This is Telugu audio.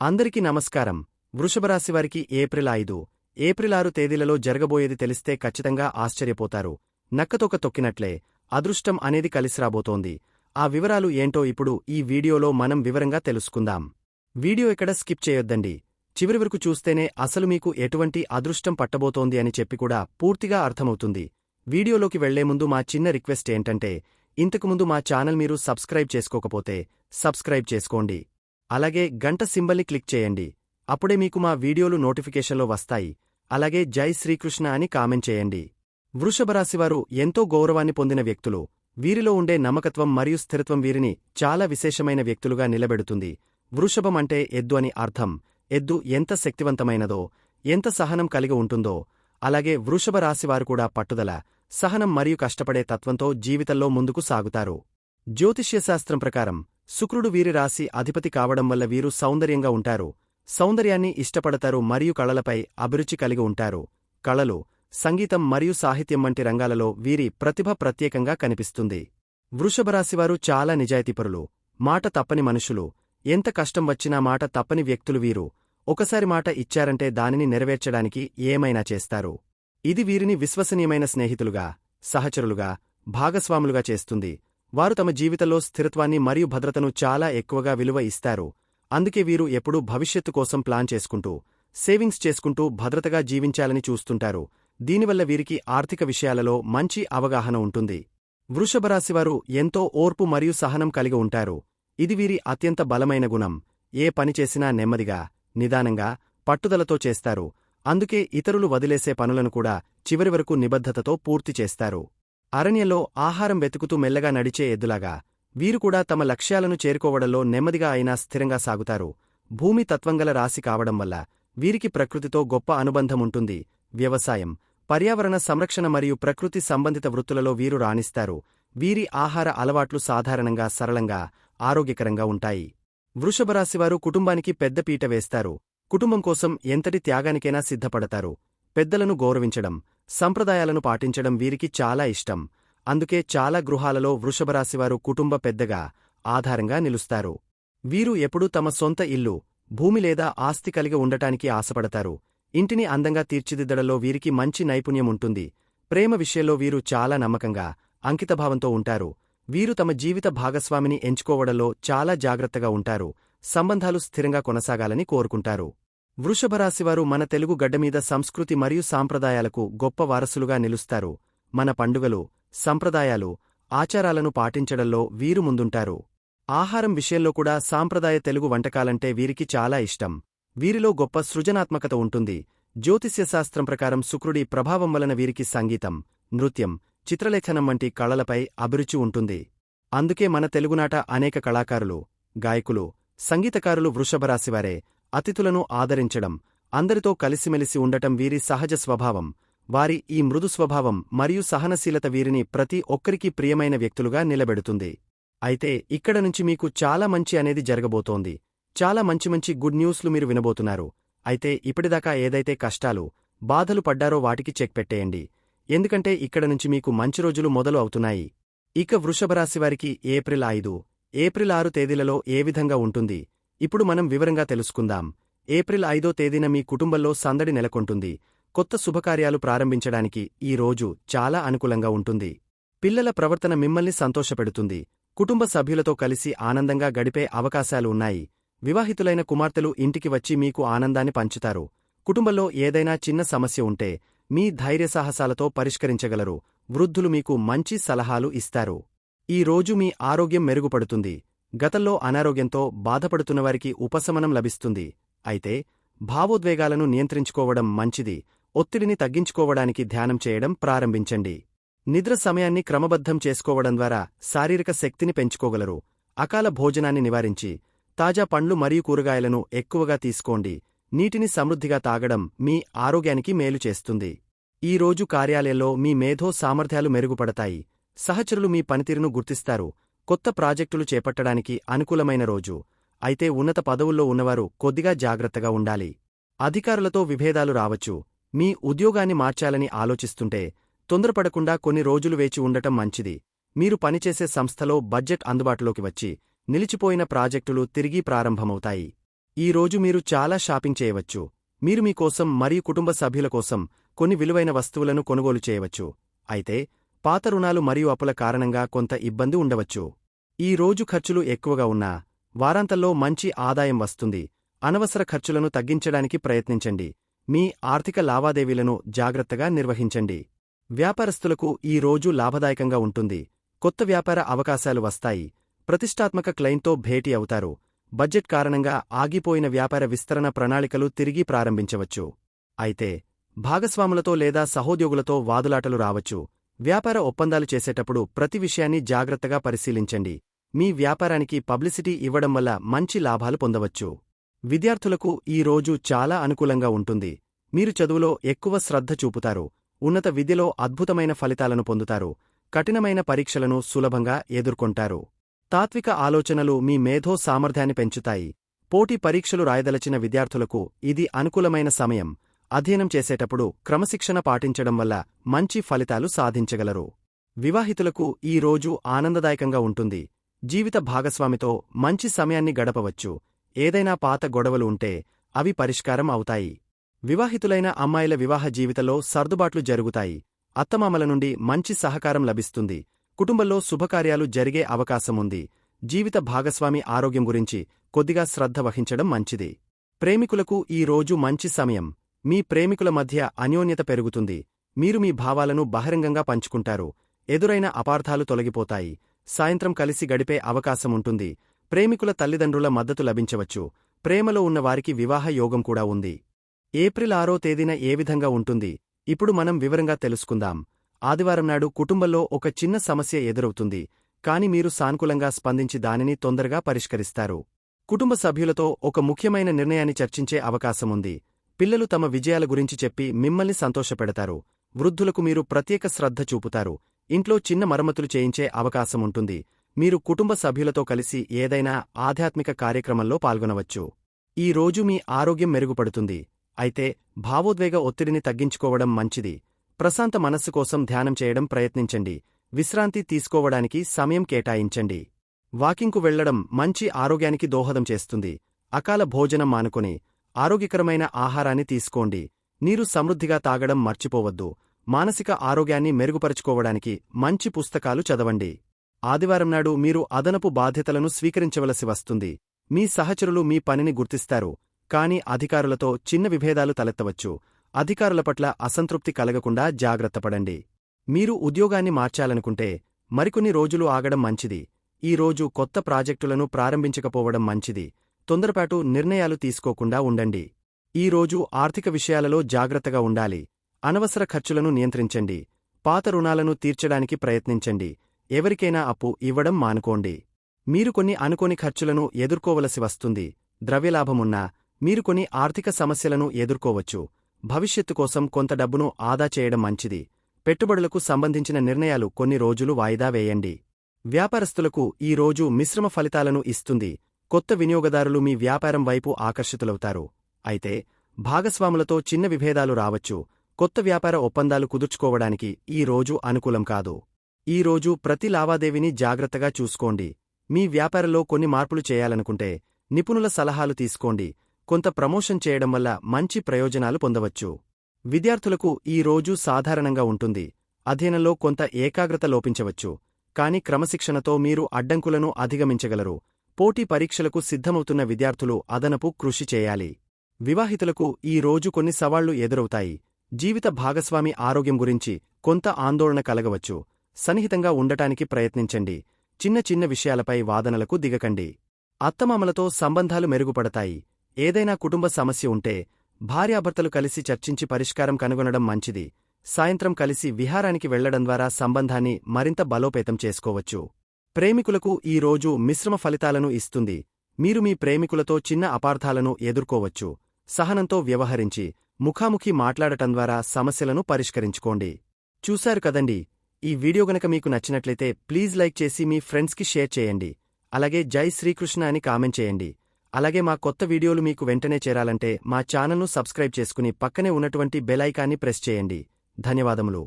అందరికీ నమస్కారం. వృషభరాశివారికి ఏప్రిల్ 6 తేదీలలో జరగబోయేది తెలిస్తే ఖచ్చితంగా ఆశ్చర్యపోతారు. నక్కతోక తొక్కినట్లే అదృష్టం అనేది కలిసిరాబోతోంది. ఆ వివరాలు ఏంటో ఇప్పుడు ఈ వీడియోలో మనం వివరంగా తెలుసుకుందాం. వీడియో ఎక్కడ స్కిప్ చేయొద్దండి. చివరి వరకు చూస్తేనే అసలు మీకు ఎటువంటి అదృష్టం పట్టబోతోంది అని చెప్పి కూడా పూర్తిగా అర్థమవుతుంది. వీడియోలోకి వెళ్లే ముందు మా చిన్న రిక్వెస్ట్ ఏంటంటే, ఇంతకుముందు మా ఛానల్ మీరు సబ్స్క్రైబ్ చేసుకోకపోతే సబ్స్క్రైబ్ చేసుకోండి. అలాగే గంట సింబల్ని క్లిక్ చేయండి. అప్పుడే మీకు మా వీడియోలు నోటిఫికేషన్లో వస్తాయి. అలాగే జై శ్రీకృష్ణ అని కామెంట్ చేయండి. వృషభరాశివారు ఎంతో గౌరవాన్ని పొందిన వ్యక్తులు. వీరిలో ఉండే నమ్మకత్వం మరియు స్థిరత్వం వీరిని చాలా విశేషమైన వ్యక్తులుగా నిలబెడుతుంది. వృషభం అంటే ఎద్దు అని అర్థం. ఎద్దు ఎంత శక్తివంతమైనదో, ఎంత సహనం కలిగి ఉంటుందో, అలాగే వృషభ రాశివారు కూడా పట్టుదల, సహనం మరియు కష్టపడే తత్వంతో జీవితంలో ముందుకు సాగుతారు. జ్యోతిష్యశాస్త్రం ప్రకారం శుక్రుడు వీరి రాశి అధిపతి కావడం వల్ల వీరు సౌందర్యంగా ఉంటారు. సౌందర్యాన్ని ఇష్టపడతారు మరియు కళలపై అభిరుచి కలిగి ఉంటారు. కళలు, సంగీతం మరియు సాహిత్యం వంటి రంగాలలో వీరి ప్రతిభ ప్రత్యేకంగా కనిపిస్తుంది. వృషభరాశివారు చాలా నిజాయితీపరులు, మాట తప్పని మనుషులు. ఎంత కష్టం వచ్చినా మాట తప్పని వ్యక్తులు వీరు. ఒకసారి మాట ఇచ్చారంటే దానిని నెరవేర్చడానికి ఏమైనా చేస్తారు. ఇది వీరిని విశ్వసనీయమైన స్నేహితులుగా, సహచరులుగా, భాగస్వాములుగా చేస్తుంది. వారు తమ జీవితంలో స్థిరత్వాన్ని మరియు భద్రతను చాలా ఎక్కువగా విలువ ఇస్తారు. అందుకే వీరు ఎప్పుడూ భవిష్యత్తు కోసం ప్లాన్ చేసుకుంటూ, సేవింగ్స్ చేసుకుంటూ భద్రతగా జీవించాలని చూస్తుంటారు. దీనివల్ల వీరికి ఆర్థిక విషయాలలో మంచి అవగాహన ఉంటుంది. వృషభరాశివారు ఎంతో ఓర్పు మరియు సహనం కలిగి ఉంటారు. ఇది వీరి అత్యంత బలమైన గుణం. ఏ పని చేసినా నెమ్మదిగా, నిదానంగా, పట్టుదలతో చేస్తారు. అందుకే ఇతరులు వదిలేసే పనులను కూడా చివరి వరకు నిబద్ధతతో పూర్తి చేస్తారు. అరణ్యంలో ఆహారం వెతుకుతూ మెల్లగా నడిచే ఎద్దులాగా వీరు కూడా తమ లక్ష్యాలను చేరుకోవడంలో నెమ్మదిగా అయినా స్థిరంగా సాగుతారు. భూమి తత్వంగల రాశి కావడం వల్ల వీరికి ప్రకృతితో గొప్ప అనుబంధముంటుంది. వ్యవసాయం, పర్యావరణ సంరక్షణ మరియు ప్రకృతి సంబంధిత వృత్తులలో వీరు రాణిస్తారు. వీరి ఆహార అలవాట్లు సాధారణంగా సరళంగా, ఆరోగ్యకరంగా ఉంటాయి. వృషభరాశివారు కుటుంబానికి పెద్ద పీట వేస్తారు. కుటుంబం కోసం ఎంతటి త్యాగానికైనా సిద్ధపడతారు. పెద్దలను గౌరవించడం, సంప్రదాయాలను పాటించడం వీరికి చాలా ఇష్టం. అందుకే చాలా గృహాలలో వృషభరాశివారు కుటుంబ పెద్దగా, ఆధారంగా నిలుస్తారు. వీరు ఎప్పుడూ తమ సొంత ఇల్లు, భూమి లేదా ఆస్తి కలిగి ఉండటానికి ఆశపడతారు. ఇంటిని అందంగా తీర్చిదిద్దడంలో వీరికి మంచి నైపుణ్యం ఉంటుంది. ప్రేమ విషయంలో వీరు చాలా నమ్మకంగా, అంకితభావంతో ఉంటారు. వీరు తమ జీవిత భాగస్వామిని ఎంచుకోవడంలో చాలా జాగ్రత్తగా ఉంటారు. సంబంధాలు స్థిరంగా కొనసాగాలని కోరుకుంటారు. వృషభరాశివారు మన తెలుగు గడ్డమీద సంస్కృతి మరియు సాంప్రదాయాలకు గొప్ప వారసులుగా నిలుస్తారు. మన పండుగలు, సంప్రదాయాలు, ఆచారాలను పాటించడంలో వీరు ముందుంటారు. ఆహారం విషయంలో కూడా సాంప్రదాయ తెలుగు వంటకాలంటే వీరికి చాలా ఇష్టం. వీరిలో గొప్ప సృజనాత్మకత ఉంటుంది. జ్యోతిష్యశాస్త్రం ప్రకారం శుక్రుడి ప్రభావం వలన వీరికి సంగీతం, నృత్యం, చిత్రలేఖనం వంటి కళలపై అభిరుచి ఉంటుంది. అందుకే మన తెలుగునాట అనేక కళాకారులు, గాయకులు, సంగీతకారులు వృషభరాశివారే. అతిథులను ఆదరించడం, అందరితో కలిసిమెలిసి ఉండటం వీరి సహజ స్వభావం. వారి ఈ మృదు స్వభావం మరియు సహనశీలత వీరిని ప్రతి ఒక్కరికీ ప్రియమైన వ్యక్తులుగా నిలబెడుతుంది. అయితే ఇక్కడ నుంచి మీకు చాలా మంచి అనేది జరగబోతోంది. చాలా మంచి గుడ్ న్యూస్లు మీరు వినబోతున్నారు. అయితే ఇప్పటిదాకా ఏదైతే కష్టాలు, బాధలు పడ్డారో వాటికి చెక్ పెట్టేయండి. ఎందుకంటే ఇక్కడ నుంచి మీకు మంచి రోజులు మొదలు అవుతున్నాయి. ఇక వృషభరాశివారికి ఏప్రిల్ 6 తేదీలలో ఏ విధంగా ఉంటుంది ఇప్పుడు మనం వివరంగా తెలుసుకుందాం. ఏప్రిల్ 5 తేదీన మీ కుటుంబంలో సందడి నెలకొంటుంది. కొత్త శుభకార్యాలు ప్రారంభించడానికి ఈ రోజు చాలా అనుకూలంగా ఉంటుంది. పిల్లల ప్రవర్తన మిమ్మల్ని సంతోషపెడుతుంది. కుటుంబ సభ్యులతో కలిసి ఆనందంగా గడిపే అవకాశాలు ఉన్నాయి. వివాహితులైన కుమార్తెలు ఇంటికి వచ్చి మీకు ఆనందాన్ని పంచుతారు. కుటుంబంలో ఏదైనా చిన్న సమస్య ఉంటే మీ ధైర్యసాహసాలతో పరిష్కరించగలరు. వృద్ధులు మీకు మంచి సలహాలు ఇస్తారు. ఈ రోజు మీ ఆరోగ్యం మెరుగుపడుతుంది. గతంలో అనారోగ్యంతో బాధపడుతున్నవారికి ఉపశమనం లభిస్తుంది. అయితే భావోద్వేగాలను నియంత్రించుకోవడం మంచిది. ఒత్తిడిని తగ్గించుకోవడానికి ధ్యానం చేయడం ప్రారంభించండి. నిద్ర సమయాన్ని క్రమబద్ధం చేసుకోవడం ద్వారా శారీరక శక్తిని పెంచుకోగలరు. అకాల భోజనాన్ని నివారించి తాజా పండ్లు మరియు కూరగాయలను ఎక్కువగా తీసుకోండి. నీటిని సమృద్ధిగా తాగడం మీ ఆరోగ్యానికి మేలు చేస్తుంది. ఈ రోజు కార్యాలయంలో మీ మేధో సామర్థ్యాలు మెరుగుపడతాయి. సహచరులు మీ పనితీరును గుర్తిస్తారు. కొత్త ప్రాజెక్టులు చేపట్టడానికి అనుకూలమైన రోజు. అయితే ఉన్నత పదవుల్లో ఉన్నవారు కొద్దిగా జాగ్రత్తగా ఉండాలి. అధికారులతో విభేదాలు రావచ్చు. మీ ఉద్యోగాన్ని మార్చాలని ఆలోచిస్తుంటే తొందరపడకుండా కొన్ని రోజులు వేచి ఉండటం మంచిది. మీరు పనిచేసే సంస్థలో బడ్జెట్ అందుబాటులోకి వచ్చి నిలిచిపోయిన ప్రాజెక్టులు తిరిగి ప్రారంభమవుతాయి. ఈ రోజు మీరు చాలా షాపింగ్ చేయవచ్చు. మీరు మీకోసం మరియు కుటుంబ సభ్యుల కోసం కొన్ని విలువైన వస్తువులను కొనుగోలు చేయవచ్చు. అయితే పాత రుణాలు మరియు అప్పుల కారణంగా కొంత ఇబ్బంది ఉండవచ్చు. ఈ రోజు ఖర్చులు ఎక్కువగా ఉన్నా వారాంతంలో మంచి ఆదాయం వస్తుంది. అనవసర ఖర్చులను తగ్గించడానికి ప్రయత్నించండి. మీ ఆర్థిక లావాదేవీలను జాగ్రత్తగా నిర్వహించండి. వ్యాపారస్తులకు ఈ రోజు లాభదాయకంగా ఉంటుంది. కొత్త వ్యాపార అవకాశాలు వస్తాయి. ప్రతిష్టాత్మక క్లయింట్తో భేటీ అవుతారు. బడ్జెట్ కారణంగా ఆగిపోయిన వ్యాపార విస్తరణ ప్రణాళికలు తిరిగి ప్రారంభించవచ్చు. అయితే భాగస్వాములతో లేదా సహోద్యోగులతో వాదులాటలు రావచ్చు. వ్యాపార ఒప్పందాలు చేసేటప్పుడు ప్రతి విషయాన్ని జాగ్రత్తగా పరిశీలించండి. మీ వ్యాపారానికి పబ్లిసిటీ ఇవ్వడం వల్ల మంచి లాభాలు పొందవచ్చు. విద్యార్థులకు ఈ రోజు చాలా అనుకూలంగా ఉంటుంది. మీరు చదువులో ఎక్కువ శ్రద్ధ చూపుతారు. ఉన్నత విద్యలో అద్భుతమైన ఫలితాలను పొందుతారు. కఠినమైన పరీక్షలను సులభంగా ఎదుర్కొంటారు. తాత్విక ఆలోచనలు మీ మేధో సామర్థ్యాన్ని పెంచుతాయి. పోటీ పరీక్షలు రాయదలచిన విద్యార్థులకు ఇది అనుకూలమైన సమయం. అధ్యయనం చేసేటప్పుడు క్రమశిక్షణ పాటించడం వల్ల మంచి ఫలితాలు సాధించగలరు. వివాహితులకు ఈ రోజు ఆనందదాయకంగా ఉంటుంది. జీవిత భాగస్వామితో మంచి సమయాన్ని గడపవచ్చు. ఏదైనా పాత గొడవలు ఉంటే అవి పరిష్కారం అవుతాయి. వివాహితులైన అమ్మాయిల వివాహ జీవితంలో సర్దుబాట్లు జరుగుతాయి. అత్తమామల నుండి మంచి సహకారం లభిస్తుంది. కుటుంబంలో శుభకార్యాలు జరిగే అవకాశముంది. జీవిత భాగస్వామి ఆరోగ్యం గురించి కొద్దిగా శ్రద్ధ వహించడం మంచిది. ప్రేమికులకు ఈ రోజు మంచి సమయం. మీ ప్రేమికుల మధ్య అన్యోన్యత పెరుగుతుంది. మీరు మీ భావాలను బహిరంగంగా పంచుకుంటారు. ఎదురైన అపార్థాలు తొలగిపోతాయి. సాయంత్రం కలిసి గడిపే అవకాశముంటుంది. ప్రేమికుల తల్లిదండ్రుల మద్దతు లభించవచ్చు. ప్రేమలో ఉన్నవారికి వివాహ యోగం కూడా ఉంది. ఏప్రిల్ 6వ తేదీన ఏ విధంగా ఉంటుంది ఇప్పుడు మనం వివరంగా తెలుసుకుందాం. ఆదివారం నాడు కుటుంబంలో ఒక చిన్న సమస్య ఎదురవుతుంది. కాని మీరు సానుకూలంగా స్పందించి దానిని తొందరగా పరిష్కరిస్తారు. కుటుంబ సభ్యులతో ఒక ముఖ్యమైన నిర్ణయాన్ని చర్చించే అవకాశముంది. పిల్లలు తమ విజయాల గురించి చెప్పి మిమ్మల్ని సంతోషపెడతారు. వృద్ధులకు మీరు ప్రత్యేక శ్రద్ధ చూపుతారు. ఇంట్లో చిన్న మరమ్మతులు చేయించే అవకాశముంటుంది. మీరు కుటుంబ సభ్యులతో కలిసి ఏదైనా ఆధ్యాత్మిక కార్యక్రమంలో పాల్గొనవచ్చు. ఈ రోజు మీ ఆరోగ్యం మెరుగుపడుతుంది. అయితే భావోద్వేగ ఒత్తిడిని తగ్గించుకోవడం మంచిది. ప్రశాంత మనస్సు కోసం ధ్యానం చేయడం ప్రయత్నించండి. విశ్రాంతి తీసుకోవడానికి సమయం కేటాయించండి. వాకింగ్కు వెళ్లడం మంచి ఆరోగ్యానికి దోహదం చేస్తుంది. అకాల భోజనం మానుకొని ఆరోగ్యకరమైన ఆహారాన్ని తీసుకోండి. నీరు సమృద్ధిగా తాగడం మర్చిపోవద్దు. మానసిక ఆరోగ్యాన్ని మెరుగుపరుచుకోవడానికి మంచి పుస్తకాలు చదవండి. ఆదివారం నాడు మీరు అదనపు బాధ్యతలను స్వీకరించవలసి వస్తుంది. మీ సహచరులు మీ పనిని గుర్తిస్తారు. కాని అధికారులతో చిన్న విభేదాలు తలెత్తవచ్చు. అధికారుల పట్ల అసంతృప్తి కలగకుండా జాగ్రత్తపడండి. మీరు ఉద్యోగాన్ని మార్చాలనుకుంటే మరికొన్ని రోజులు ఆగడం మంచిది. ఈ రోజు కొత్త ప్రాజెక్టులను ప్రారంభించకపోవడం మంచిది. తొందరపాటు నిర్ణయాలు తీసుకోకుండా ఉండండి. ఈ రోజు ఆర్థిక విషయాలలో జాగ్రత్తగా ఉండాలి. అనవసర ఖర్చులను నియంత్రించండి. పాత రుణాలను తీర్చడానికి ప్రయత్నించండి. ఎవరికైనా అప్పు ఇవ్వడం మానుకోండి. మీరు కొన్ని అనుకోని ఖర్చులను ఎదుర్కోవలసి వస్తుంది. ద్రవ్యలాభమున్నా మీరు కొన్ని ఆర్థిక సమస్యలను ఎదుర్కోవచ్చు. భవిష్యత్తు కోసం కొంత డబ్బును ఆదా చేయడం మంచిది. పెట్టుబడులకు సంబంధించిన నిర్ణయాలు కొన్ని రోజులు వాయిదా వేయండి. వ్యాపారస్తులకు ఈ రోజు మిశ్రమ ఫలితాలను ఇస్తుంది. కొత్త వినియోగదారులు మీ వ్యాపారం వైపు ఆకర్షితులవుతారు. అయితే భాగస్వాములతో చిన్న విభేదాలు రావచ్చు. కొత్త వ్యాపార ఒప్పందాలు కుదుర్చుకోవడానికి ఈ రోజు అనుకూలం కాదు. ఈ రోజు ప్రతి లావాదేవీని జాగ్రత్తగా చూసుకోండి. మీ వ్యాపారంలో కొన్ని మార్పులు చేయాలనుకుంటే నిపుణుల సలహాలు తీసుకోండి. కొంత ప్రమోషన్ చేయడం వల్ల మంచి ప్రయోజనాలు పొందవచ్చు. విద్యార్థులకు ఈ రోజు సాధారణంగా ఉంటుంది. అధ్యయనంలో కొంత ఏకాగ్రత లోపించవచ్చు. కాని క్రమశిక్షణతో మీరు అడ్డంకులను అధిగమించగలరు. పోటీ పరీక్షలకు సిద్ధమవుతున్న విద్యార్థులు అదనపు కృషి చేయాలి. వివాహితులకు ఈ రోజు కొన్ని సవాళ్లు ఎదురవుతాయి. జీవిత భాగస్వామి ఆరోగ్యం గురించి కొంత ఆందోళన కలగవచ్చు. సన్నిహితంగా ఉండటానికి ప్రయత్నించండి. చిన్న చిన్న విషయాలపై వాదనలకు దిగకండి. అత్తమామలతో సంబంధాలు మెరుగుపడతాయి. ఏదైనా కుటుంబ సమస్య ఉంటే భార్యాభర్తలు కలిసి చర్చించి పరిష్కారం కనుగొనడం మంచిది. సాయంత్రం కలిసి విహారానికి వెళ్లడం ద్వారా సంబంధాన్ని మరింత బలోపేతం చేసుకోవచ్చు. ప్రేమికులకు ఈ రోజు మిశ్రమ ఫలితాలను ఇస్తుంది. మీరు మీ ప్రేమికులతో చిన్న అపార్థాలను ఎదుర్కోవచ్చు. సహనంతో వ్యవహరించి ముఖాముఖి మాట్లాడటం ద్వారా సమస్యలను పరిష్కరించుకోండి. చూశారు కదండి, ఈ వీడియో గనక మీకు నచ్చినట్లయితే ప్లీజ్ లైక్ చేసి మీ ఫ్రెండ్స్కి షేర్ చేయండి. అలాగే జై శ్రీకృష్ణ అని కామెంట్ చేయండి. అలాగే మా కొత్త వీడియోలు మీకు వెంటనే చేరాలంటే మా ఛానల్ను సబ్స్క్రైబ్ చేసుకుని పక్కనే ఉన్నటువంటి బెల్ ఐకాన్ని ప్రెస్ చేయండి. ధన్యవాదములు.